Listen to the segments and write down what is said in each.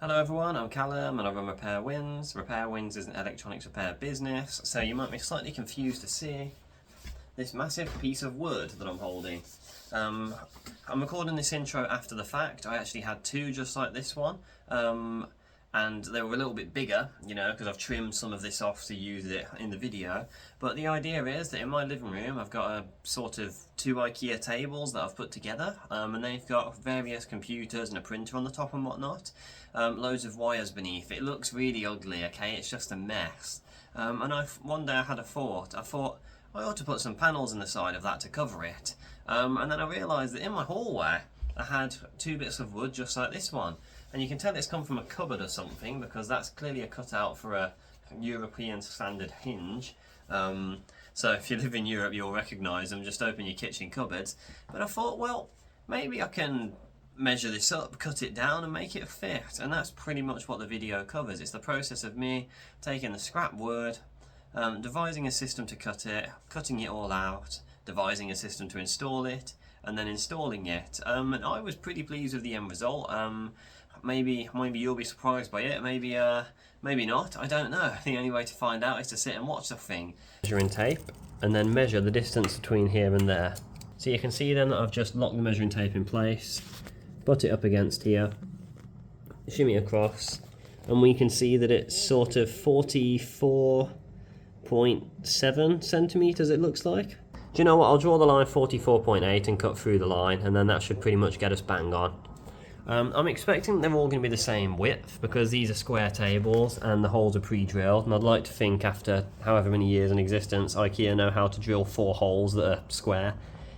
Hello everyone, I'm Callum and I run Repair Wins. Repair Wins is an electronics repair business, so you might be slightly confused to see this massive piece of wood that I'm holding. I'm recording this intro after the fact. I actually had two just like this one, and they were a little bit bigger, you know, because I've trimmed some of this off to use it in the video. But the idea is that in my living room I've got a sort of two IKEA tables that I've put together, and they've got various computers and a printer on the top and whatnot. Loads of wires beneath. It looks really ugly, okay? It's just a mess. And one day I had a thought. I thought I ought to put some panels in the side of that to cover it. And then I realised that in my hallway I had two bits of wood just like this one. And you can tell it's come from a cupboard or something, because that's clearly a cutout for a European standard hinge. So if you live in Europe you'll recognise them, just open your kitchen cupboards. But I thought, well, maybe I can measure this up, cut it down and make it fit. And that's pretty much what the video covers. It's the process of me taking the scrap wood, devising a system to cut it, cutting it all out, devising a system to install it, and then installing it. And I was pretty pleased with the end result. Maybe you'll be surprised by it, maybe not, I don't know. The only way to find out is to sit and watch the thing. Measuring tape, and then measure the distance between here and there. So you can see then that I've just locked the measuring tape in place, butt it up against here, shimmy across, and we can see that it's sort of 44.7 centimetres it looks like. Do you know what, I'll draw the line 44.8 and cut through the line, and then that should pretty much get us bang on. I'm expecting they're all going to be the same width, because these are square tables and the holes are pre-drilled, and I'd like to think after however many years in existence IKEA know how to drill 4 holes that are square.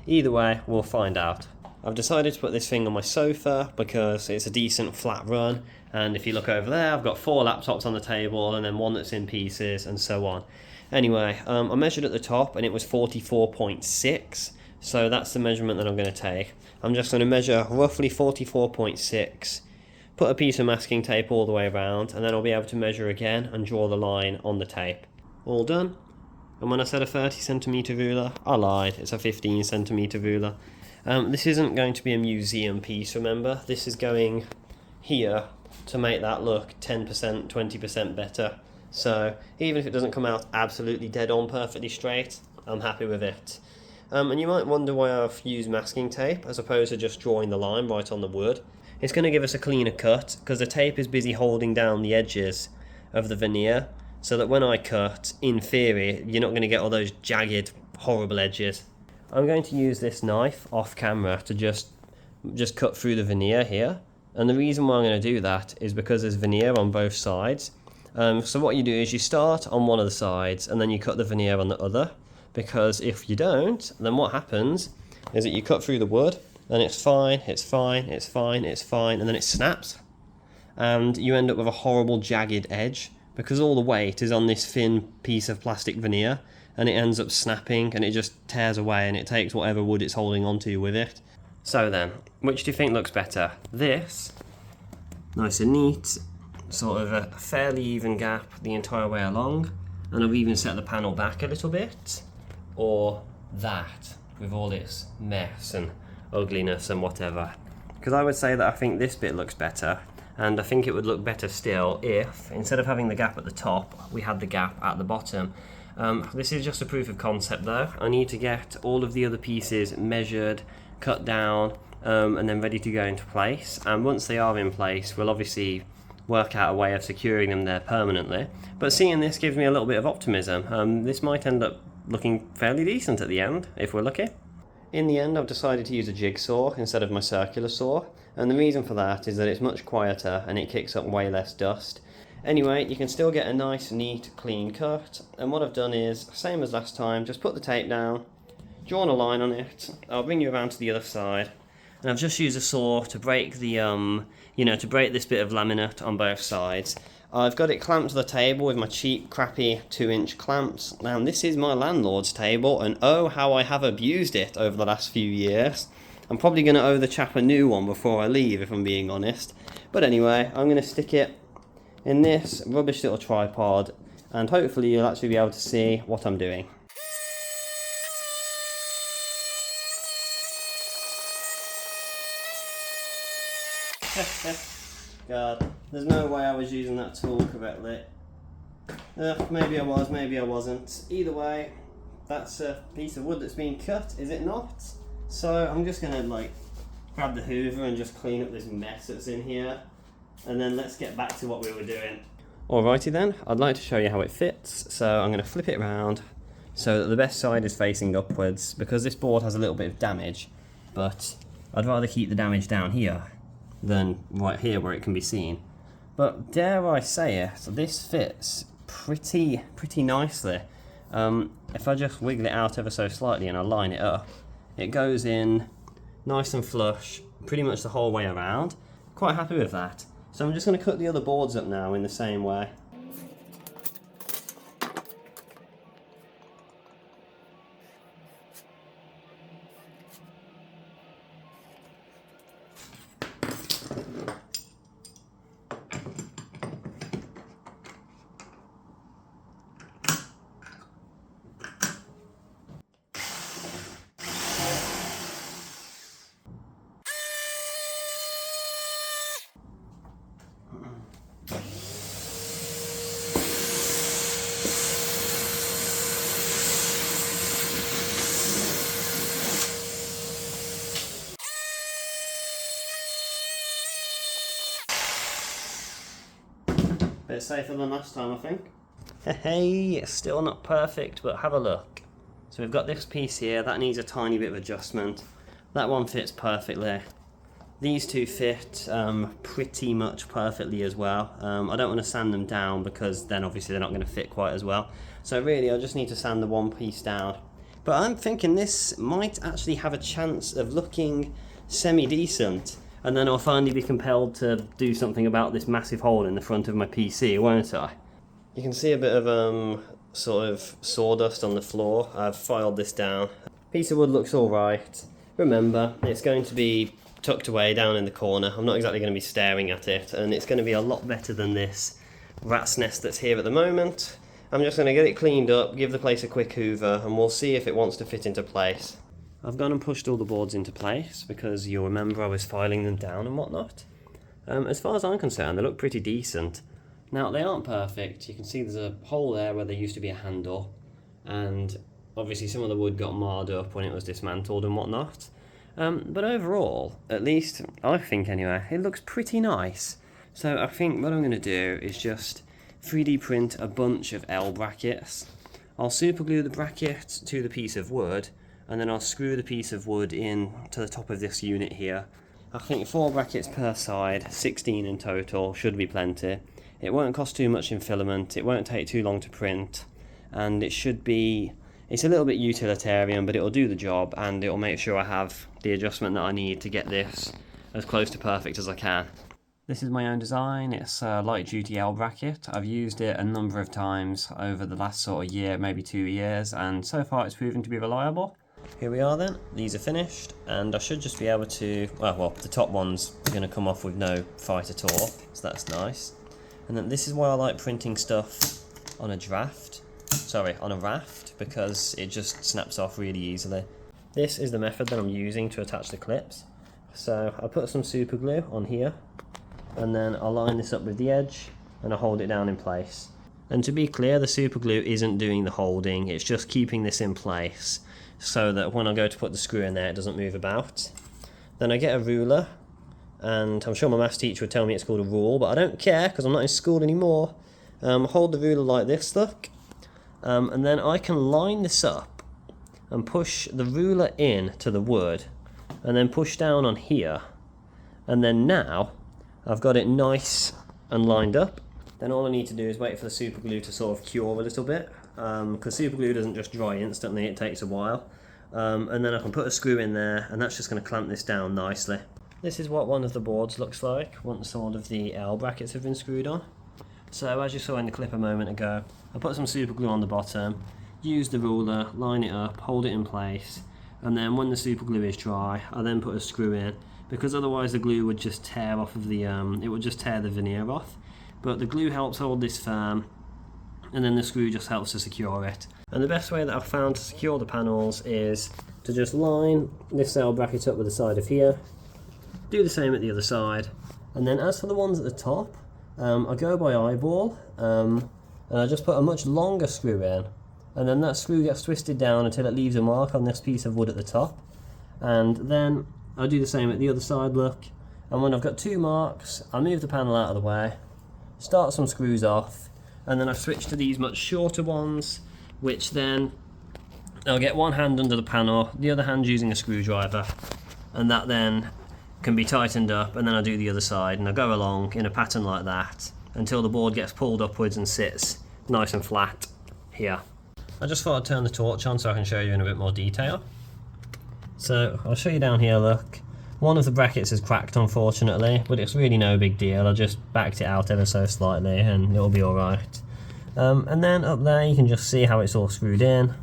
Either way, we'll find out. I've decided to put this thing on my sofa because it's a decent flat run, and if you look over there I've got 4 laptops on the table and then one that's in pieces and so on. Anyway, I measured at the top and it was 44.6, so that's the measurement that I'm going to take. I'm just going to measure roughly 44.6, put a piece of masking tape all the way around, and then I'll be able to measure again and draw the line on the tape. All done. And when I said a 30cm ruler, I lied, it's a 15cm ruler. This isn't going to be a museum piece, remember? This is going here to make that look 10%, 20% better. So even if it doesn't come out absolutely dead on perfectly straight, I'm happy with it. And you might wonder why I've used masking tape as opposed to just drawing the line right on the wood. It's going to give us a cleaner cut because the tape is busy holding down the edges of the veneer, so that when I cut, in theory, you're not going to get all those jagged, horrible edges. I'm going to use this knife off camera to just cut through the veneer here. And the reason why I'm going to do that is because there's veneer on both sides. So what you do is you start on one of the sides and then you cut the veneer on the other. Because if you don't, then what happens is that you cut through the wood and it's fine, it's fine, it's fine, it's fine, and then it snaps. And you end up with a horrible jagged edge because all the weight is on this thin piece of plastic veneer, and it ends up snapping and it just tears away and it takes whatever wood it's holding onto with it. So then, which do you think looks better? This, nice and neat, sort of a fairly even gap the entire way along, and I've even set the panel back a little bit, or that, with all its mess and ugliness and whatever. Because I would say that I think this bit looks better, and I think it would look better still if, instead of having the gap at the top, we had the gap at the bottom. This is just a proof of concept though. I need to get all of the other pieces measured, cut down, and then ready to go into place. And once they are in place, we'll obviously work out a way of securing them there permanently. But seeing this gives me a little bit of optimism. This might end up looking fairly decent at the end, if we're lucky. In the end, I've decided to use a jigsaw instead of my circular saw, and the reason for that is that it's much quieter and it kicks up way less dust. Anyway, you can still get a nice, neat, clean cut, and what I've done is, same as last time, just put the tape down, drawn a line on it. I'll bring you around to the other side, and I've just used a saw to break the, to break this bit of laminate on both sides. I've got it clamped to the table with my cheap, crappy 2-inch clamps. Now, this is my landlord's table, and oh, how I have abused it over the last few years. I'm probably going to owe the chap a new one before I leave, if I'm being honest. But anyway, I'm going to stick it in this rubbish little tripod, and hopefully you'll actually be able to see what I'm doing. God. There's no way I was using that tool correctly. Maybe I was, maybe I wasn't. Either way, that's a piece of wood that's been cut, is it not? So I'm just gonna like grab the hoover and just clean up this mess that's in here, and then let's get back to what we were doing. Alrighty then, I'd like to show you how it fits. So I'm gonna flip it around so that the best side is facing upwards, because this board has a little bit of damage, but I'd rather keep the damage down here than right here where it can be seen. But dare I say it, this fits pretty nicely. If I just wiggle it out ever so slightly and I line it up, it goes in nice and flush pretty much the whole way around. Quite happy with that. So I'm just going to cut the other boards up now in the same way. Bit safer than last time, I think. Hey, it's still not perfect, but have a look. So we've got this piece here, that needs a tiny bit of adjustment. That one fits perfectly. These two fit pretty much perfectly as well. I don't want to sand them down because then obviously they're not going to fit quite as well. So really I just need to sand the one piece down. But I'm thinking this might actually have a chance of looking semi-decent. And then I'll finally be compelled to do something about this massive hole in the front of my PC, won't I? You can see a bit of sort of sawdust on the floor. I've filed this down. Piece of wood looks alright. Remember, it's going to be tucked away down in the corner. I'm not exactly going to be staring at it, and it's going to be a lot better than this rat's nest that's here at the moment. I'm just going to get it cleaned up, give the place a quick hoover, and we'll see if it wants to fit into place. I've gone and pushed all the boards into place because you'll remember I was filing them down and whatnot. As far as I'm concerned, they look pretty decent. Now, they aren't perfect. You can see there's a hole there where there used to be a handle, and obviously some of the wood got marred up when it was dismantled and whatnot. But overall, at least I think anyway, it looks pretty nice. So I think what I'm going to do is just 3D print a bunch of L brackets. I'll super glue the bracket to the piece of wood, and then I'll screw the piece of wood in to the top of this unit here. I think 4 brackets per side, 16 in total, should be plenty. It won't cost too much in filament, it won't take too long to print, and it should be, it's a little bit utilitarian, but it'll do the job, and it'll make sure I have the adjustment that I need to get this as close to perfect as I can. This is my own design. It's a light duty L bracket. I've used it a number of times over the last sort of year, maybe 2 years, and so far it's proven to be reliable. Here we are then, these are finished, and I should just be able to, well the top one's going to come off with no fight at all, so that's nice. And then this is why I like printing stuff on a raft, because it just snaps off really easily. This is the method that I'm using to attach the clips. So I put some super glue on here, and then I'll line this up with the edge, and I'll hold it down in place. And to be clear, the super glue isn't doing the holding, it's just keeping this in place, so that when I go to put the screw in there, it doesn't move about. Then I get a ruler, and I'm sure my maths teacher would tell me it's called a rule, but I don't care because I'm not in school anymore. Hold the ruler like this, look, and then I can line this up and push the ruler in to the wood, and then push down on here, and then now I've got it nice and lined up. Then all I need to do is wait for the super glue to sort of cure a little bit, because super glue doesn't just dry instantly, it takes a while. And then I can put a screw in there, and that's just going to clamp this down nicely. This is what one of the boards looks like once all of the L brackets have been screwed on. So as you saw in the clip a moment ago, I put some super glue on the bottom, use the ruler, line it up, hold it in place, and then when the super glue is dry, I then put a screw in, because otherwise the glue would just tear off of the, it would just tear the veneer off. But the glue helps hold this firm, and then the screw just helps to secure it. And the best way that I've found to secure the panels is to just line this L bracket up with the side of here, do the same at the other side, and then as for the ones at the top, I go by eyeball, and I just put a much longer screw in, and then that screw gets twisted down until it leaves a mark on this piece of wood at the top. And then I do the same at the other side, look. And when I've got 2 marks, I move the panel out of the way, start some screws off, and then I switch to these much shorter ones, which then I'll get one hand under the panel, the other hand using a screwdriver, and that then can be tightened up, and then I do the other side, and I go along in a pattern like that until the board gets pulled upwards and sits nice and flat here. I just thought I'd turn the torch on so I can show you in a bit more detail. So I'll show you down here, look. One of the brackets is cracked, unfortunately, but it's really no big deal. I just backed it out ever so slightly and it'll be alright. And then up there you can just see how it's all screwed in.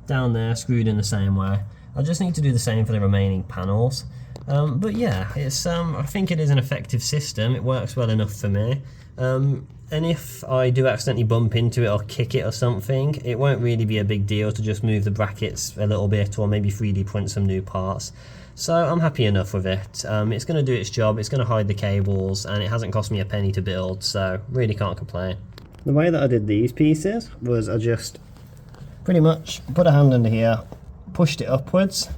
Down there, screwed in the same way. I just need to do the same for the remaining panels. But yeah, it's I think it is an effective system. It works well enough for me. And if I do accidentally bump into it or kick it or something, it won't really be a big deal to just move the brackets a little bit or maybe 3D print some new parts. So I'm happy enough with it. It's going to do its job, it's going to hide the cables, and it hasn't cost me a penny to build, so really can't complain. The way that I did these pieces was I just pretty much put a hand under here, pushed it upwards,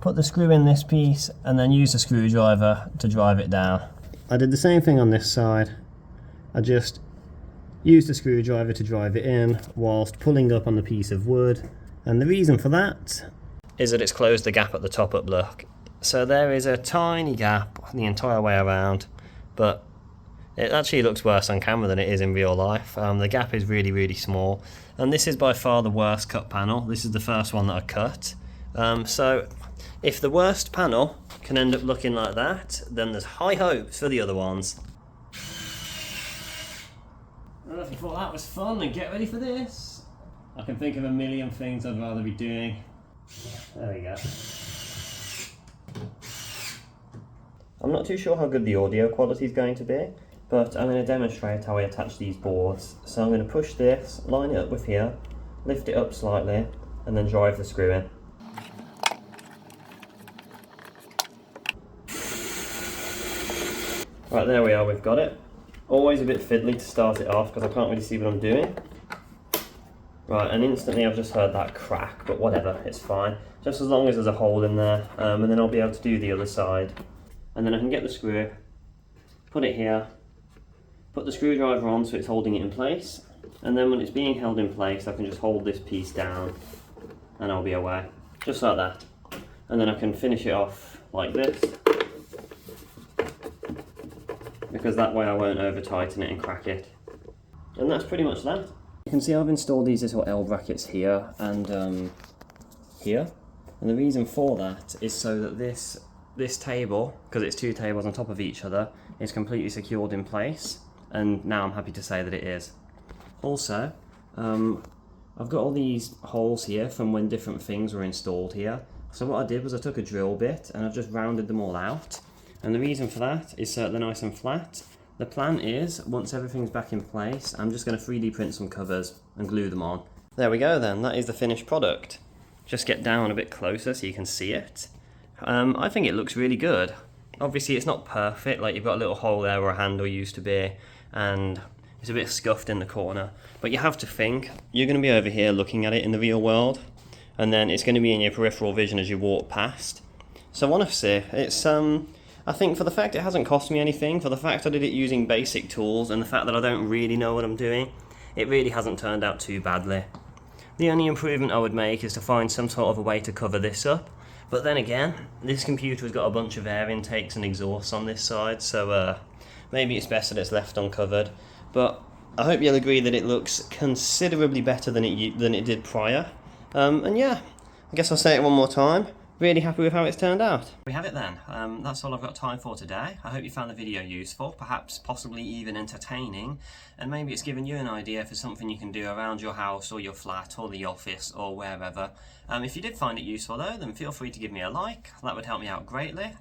put the screw in this piece, and then used a screwdriver to drive it down. I did the same thing on this side. I just used a screwdriver to drive it in whilst pulling up on the piece of wood, and the reason for that is that it's closed the gap at the top up, look. So there is a tiny gap the entire way around, but it actually looks worse on camera than it is in real life. The gap is really, really small, and this is by far the worst cut panel. This is the first one that I cut. So if the worst panel can end up looking like that, then there's high hopes for the other ones. Well, if you thought that was fun, then get ready for this. I can think of a million things I'd rather be doing. There we go. I'm not too sure how good the audio quality is going to be, but I'm going to demonstrate how I attach these boards. So I'm going to push this, line it up with here, lift it up slightly, and then drive the screw in. Right, there we are, we've got it. Always a bit fiddly to start it off because I can't really see what I'm doing. Right, and instantly I've just heard that crack, but whatever, it's fine. Just as long as there's a hole in there, and then I'll be able to do the other side. And then I can get the screw, put it here, put the screwdriver on so it's holding it in place, and then when it's being held in place I can just hold this piece down and I'll be away. Just like that. And then I can finish it off like this, because that way I won't over tighten it and crack it. And that's pretty much that. You can see I've installed these little L brackets here and here, and the reason for that is so that this table, because it's 2 tables on top of each other, is completely secured in place, and now I'm happy to say that it is. Also, I've got all these holes here from when different things were installed here, so what I did was I took a drill bit and I've just rounded them all out, and the reason for that is so that they're nice and flat. The plan is, once everything's back in place, I'm just going to 3D print some covers and glue them on. There we go then, that is the finished product. Just get down a bit closer so you can see it. I think it looks really good. Obviously it's not perfect, like you've got a little hole there where a handle used to be, and it's a bit scuffed in the corner. But you have to think, you're going to be over here looking at it in the real world, and then it's going to be in your peripheral vision as you walk past. So honestly, it's I think for the fact it hasn't cost me anything, for the fact I did it using basic tools, and the fact that I don't really know what I'm doing, it really hasn't turned out too badly. The only improvement I would make is to find some sort of a way to cover this up, but then again, this computer's got a bunch of air intakes and exhausts on this side, so maybe it's best that it's left uncovered. But I hope you'll agree that it looks considerably better than it did prior. And yeah, I guess I'll say it one more time. Really happy with how it's turned out. We have it then. That's all I've got time for today. I hope you found the video useful, perhaps possibly even entertaining, and maybe it's given you an idea for something you can do around your house or your flat or the office or wherever. If you did find it useful though, then feel free to give me a like. That would help me out greatly.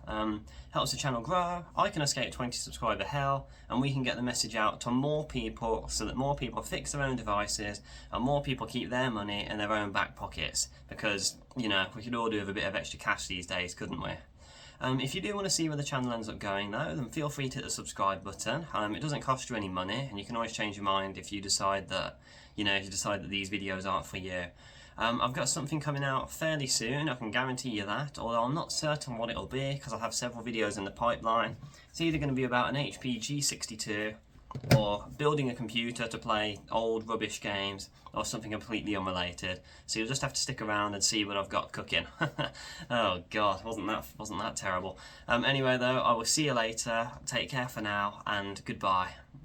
Helps the channel grow, I can escape 20 subscriber hell, and we can get the message out to more people so that more people fix their own devices and more people keep their money in their own back pockets, because, you know, we could all do with a bit of extra cash these days, couldn't we? If you do want to see where the channel ends up going though, then feel free to hit the subscribe button. It doesn't cost you any money, and you can always change your mind if you decide that, these videos aren't for you. I've got something coming out fairly soon, I can guarantee you that, although I'm not certain what it'll be because I have several videos in the pipeline. It's either going to be about an HP G62, or building a computer to play old rubbish games, or something completely unrelated. So you'll just have to stick around and see what I've got cooking. Oh god, wasn't that terrible. Anyway though, I will see you later. Take care for now, and goodbye.